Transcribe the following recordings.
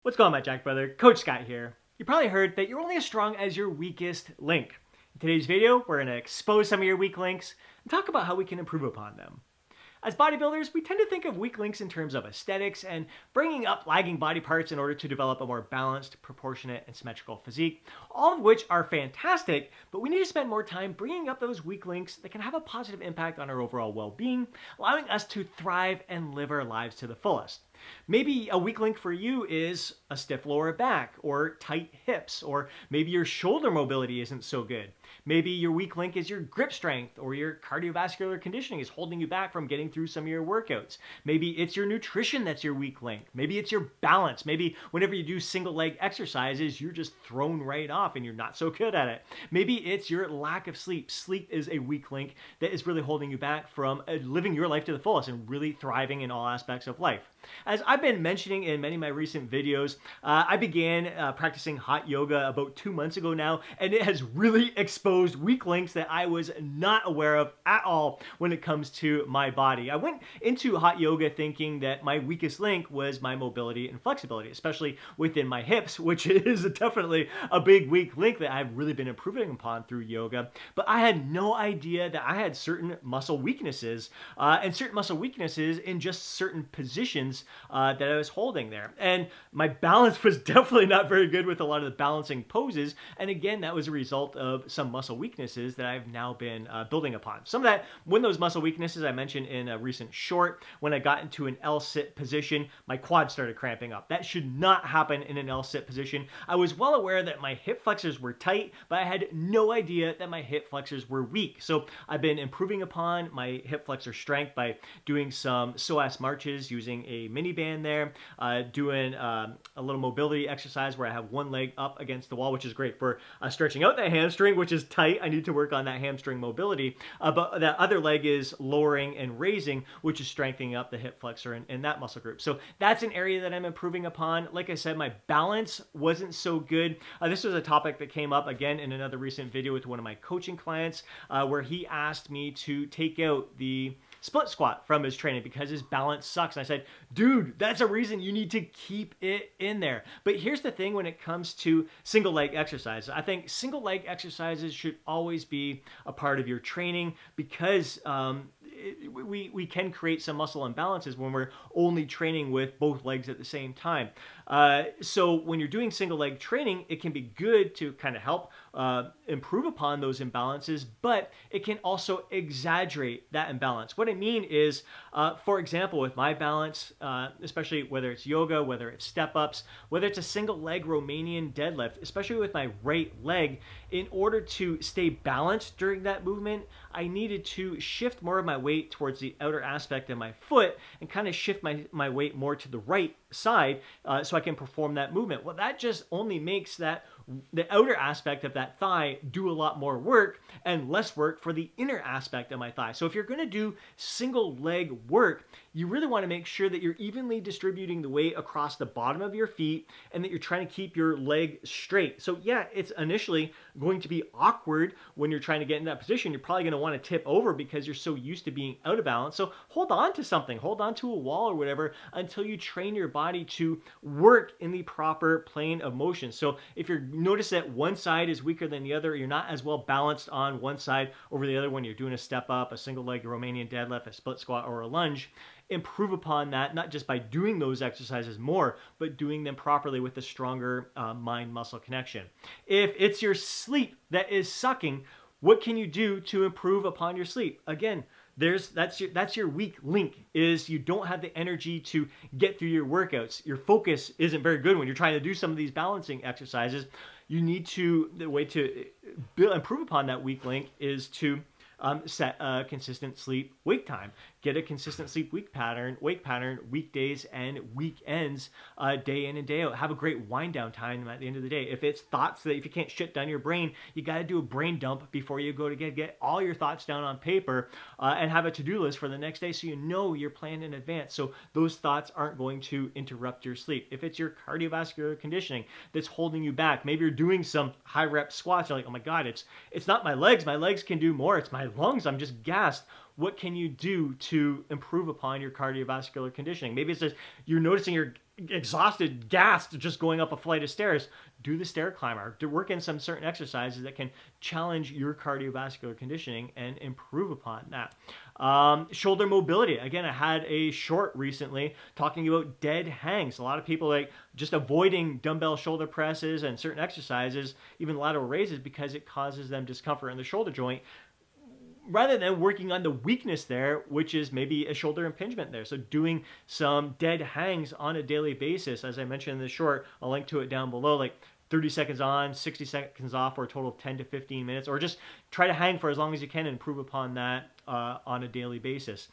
What's going on, my Jack brother? Coach Scott here. You probably heard that you're only as strong as your weakest link. In today's video, we're going to expose some of your weak links and talk about how we can improve upon them. As bodybuilders, we tend to think of weak links in terms of aesthetics and bringing up lagging body parts in order to develop a more balanced, proportionate, and symmetrical physique, all of which are fantastic, but we need to spend more time bringing up those weak links that can have a positive impact on our overall well-being, allowing us to thrive and live our lives to the fullest. Maybe a weak link for you is a stiff lower back or tight hips, or maybe your shoulder mobility isn't so good. Maybe your weak link is your grip strength or your cardiovascular conditioning is holding you back from getting through some of your workouts. Maybe it's your nutrition that's your weak link. Maybe it's your balance. Maybe whenever you do single leg exercises, you're just thrown right off and you're not so good at it. Maybe it's your lack of sleep. Sleep is a weak link that is really holding you back from living your life to the fullest and really thriving in all aspects of life. As I've been mentioning in many of my recent videos, I began practicing hot yoga about 2 months ago now, and it has really exposed weak links that I was not aware of at all when it comes to my body. I went into hot yoga thinking that my weakest link was my mobility and flexibility, especially within my hips, which is definitely a big weak link that I've really been improving upon through yoga. But I had no idea that I had certain muscle weaknesses in just certain positions that I was holding there. And my balance was definitely not very good with a lot of the balancing poses. And again, that was a result of some muscle weaknesses that I've now been building upon. Some of that, when those muscle weaknesses I mentioned in a recent short, when I got into an L-sit position, my quad started cramping up. That should not happen in an L-sit position. I was well aware that my hip flexors were tight, but I had no idea that my hip flexors were weak. So I've been improving upon my hip flexor strength by doing some psoas marches using a mini band there, doing a little mobility exercise where I have one leg up against the wall, which is great for stretching out that hamstring, which is tight. I need to work on that hamstring mobility, but that other leg is lowering and raising, which is strengthening up the hip flexor in that muscle group. So that's an area that I'm improving upon. Like I said, my balance wasn't so good. This was a topic that came up again in another recent video with one of my coaching clients, where he asked me to take out the split squat from his training because his balance sucks. And I said, dude, that's a reason you need to keep it in there. But here's the thing when it comes to single leg exercises. I think single leg exercises should always be a part of your training because we can create some muscle imbalances when we're only training with both legs at the same time. So when you're doing single leg training, it can be good to kind of help improve upon those imbalances, but it can also exaggerate that imbalance. What I mean is, for example, with my balance, especially whether it's yoga, whether it's step-ups, whether it's a single leg Romanian deadlift, especially with my right leg, in order to stay balanced during that movement, I needed to shift more of my weight towards the outer aspect of my foot and kind of shift my weight more to the right side so I can perform that movement. Well, that just only makes the outer aspect of that thigh do a lot more work and less work for the inner aspect of my thigh. So if you're going to do single leg work, you really want to make sure that you're evenly distributing the weight across the bottom of your feet and that you're trying to keep your leg straight. So yeah, it's initially going to be awkward when you're trying to get in that position. You're probably going to want to tip over because you're so used to being out of balance. So hold on to something, hold on to a wall or whatever until you train your body to work in the proper plane of motion. So if you notice that one side is weaker than the other, you're not as well balanced on one side over the other when you're doing a step up, a single leg Romanian deadlift, a split squat, or a lunge, improve upon that, not just by doing those exercises more, but doing them properly with a stronger mind-muscle connection. If it's your sleep that is sucking, what can you do to improve upon your sleep? Again, that's your weak link, is you don't have the energy to get through your workouts. Your focus isn't very good when you're trying to do some of these balancing exercises. The way to improve upon that weak link is to set a consistent sleep wake time. Get a consistent sleep wake pattern, weekdays and weekends, day in and day out. Have a great wind down time at the end of the day. If it's thoughts that if you can't shut down your brain, you got to do a brain dump before you go to get all your thoughts down on paper and have a to-do list for the next day so you know you're planned in advance. So those thoughts aren't going to interrupt your sleep. If it's your cardiovascular conditioning that's holding you back, maybe you're doing some high rep squats. You're like, oh my God, it's not my legs. My legs can do more. It's my lungs. I'm just gassed. What can you do to improve upon your cardiovascular conditioning? Maybe it's just you're noticing exhausted, gassed, just going up a flight of stairs, do the stair climber. To work in some certain exercises that can challenge your cardiovascular conditioning and improve upon that. Shoulder mobility. Again, I had a short recently talking about dead hangs. A lot of people like just avoiding dumbbell shoulder presses and certain exercises, even lateral raises, because it causes them discomfort in the shoulder joint, rather than working on the weakness there, which is maybe a shoulder impingement there. So doing some dead hangs on a daily basis, as I mentioned in the short, I'll link to it down below, like 30 seconds on, 60 seconds off for a total of 10 to 15 minutes, or just try to hang for as long as you can and improve upon that on a daily basis.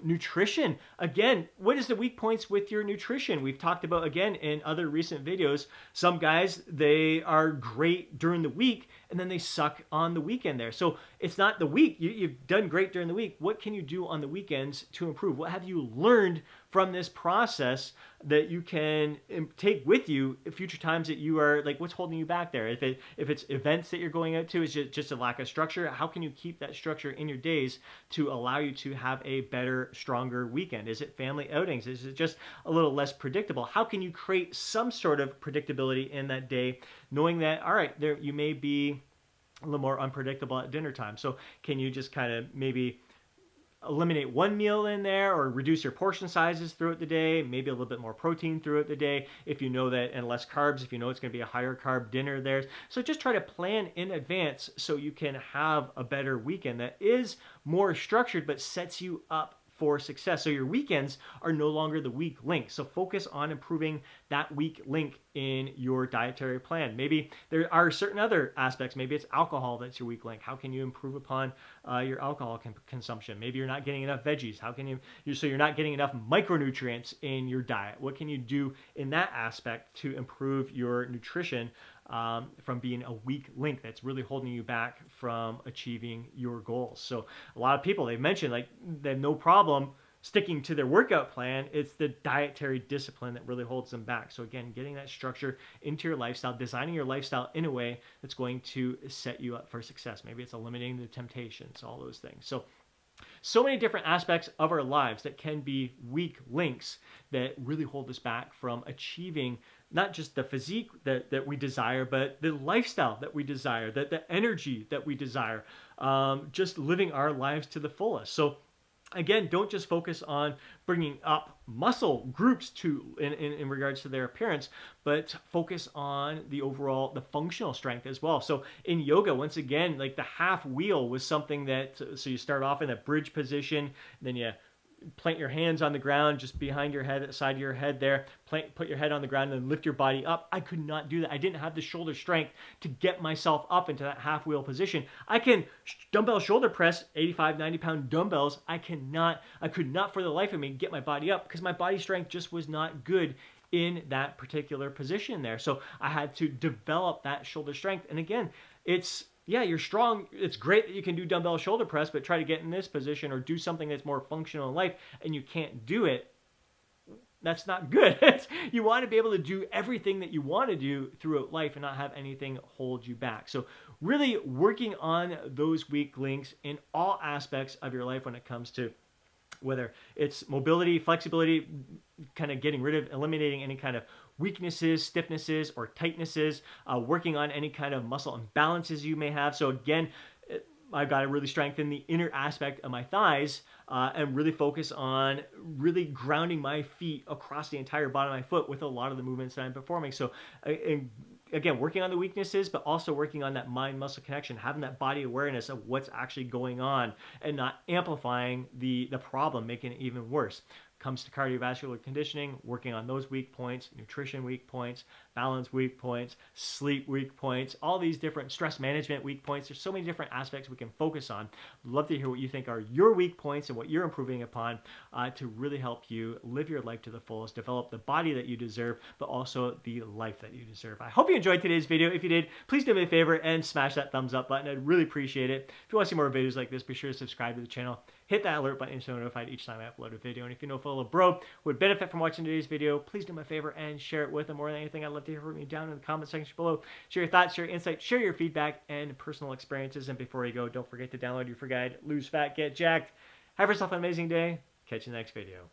Nutrition. Again, what is the weak points with your nutrition? We've talked about, again, in other recent videos, some guys, they are great during the week and then they suck on the weekend there. So it's not the week. You've done great during the week. What can you do on the weekends to improve? What have you learned from this process that you can take with you at future times that you are, like, what's holding you back there? If it's events that you're going out to, is just a lack of structure, how can you keep that structure in your days to allow you to have a better, stronger weekend? Is it family outings? Is it just a little less predictable? How can you create some sort of predictability in that day, knowing that, all right, there you may be a little more unpredictable at dinner time. So can you just kind of maybe eliminate one meal in there, or reduce your portion sizes throughout the day, maybe a little bit more protein throughout the day if you know that, and less carbs if you know it's going to be a higher carb dinner there. So just try to plan in advance so you can have a better weekend that is more structured but sets you up for success. So your weekends are no longer the weak link. So focus on improving that weak link in your dietary plan. Maybe there are certain other aspects. Maybe it's alcohol that's your weak link. How can you improve upon your alcohol consumption? Maybe you're not getting enough veggies. How can so you're not getting enough micronutrients in your diet? What can you do in that aspect to improve your nutrition from being a weak link that's really holding you back from achieving your goals? So a lot of people, they've mentioned, like, they have no problem sticking to their workout plan. It's the dietary discipline that really holds them back. So again, getting that structure into your lifestyle, designing your lifestyle in a way that's going to set you up for success. Maybe it's eliminating the temptations, all those things. So many different aspects of our lives that can be weak links that really hold us back from achieving not just the physique that we desire, but the lifestyle that we desire, the energy that we desire, just living our lives to the fullest. So again, don't just focus on bringing up muscle groups in regards to their appearance, but focus on the overall, the functional strength as well. So in yoga, once again, like the half wheel was something that, so you start off in a bridge position, then you plant your hands on the ground just behind your head, at the side of your head there, put your head on the ground and lift your body up. I could not do that. I didn't have the shoulder strength to get myself up into that half wheel position. I can dumbbell shoulder press 85, 90 pound dumbbells. I could not for the life of me get my body up because my body strength just was not good in that particular position there. So I had to develop that shoulder strength. And again, yeah, you're strong. It's great that you can do dumbbell shoulder press, but try to get in this position or do something that's more functional in life and you can't do it. That's not good. You want to be able to do everything that you want to do throughout life and not have anything hold you back. So really working on those weak links in all aspects of your life when it comes to whether it's mobility, flexibility, kind of getting rid of, eliminating any kind of weaknesses, stiffnesses, or tightnesses, working on any kind of muscle imbalances you may have. So again, I've got to really strengthen the inner aspect of my thighs and really focus on really grounding my feet across the entire bottom of my foot with a lot of the movements that I'm performing. So again, working on the weaknesses, but also working on that mind-muscle connection, having that body awareness of what's actually going on and not amplifying the problem, making it even worse. Comes to cardiovascular conditioning, working on those weak points, nutrition weak points, balance weak points, sleep weak points, all these different stress management weak points. There's so many different aspects we can focus on. Love to hear what you think are your weak points and what you're improving upon to really help you live your life to the fullest, develop the body that you deserve, but also the life that you deserve. I hope you enjoyed today's video. If you did, please do me a favor and smash that thumbs up button. I'd really appreciate it. If you want to see more videos like this, be sure to subscribe to the channel. Hit that alert button so you're notified each time I upload a video. And if you know a fellow bro would benefit from watching today's video, please do me a favor and share it with them. More than anything, I'd love to hear from you down in the comment section below. Share your thoughts, share your insights, share your feedback and personal experiences. And before you go, don't forget to download your free guide, Lose Fat, Get Jacked. Have yourself an amazing day. Catch you in the next video.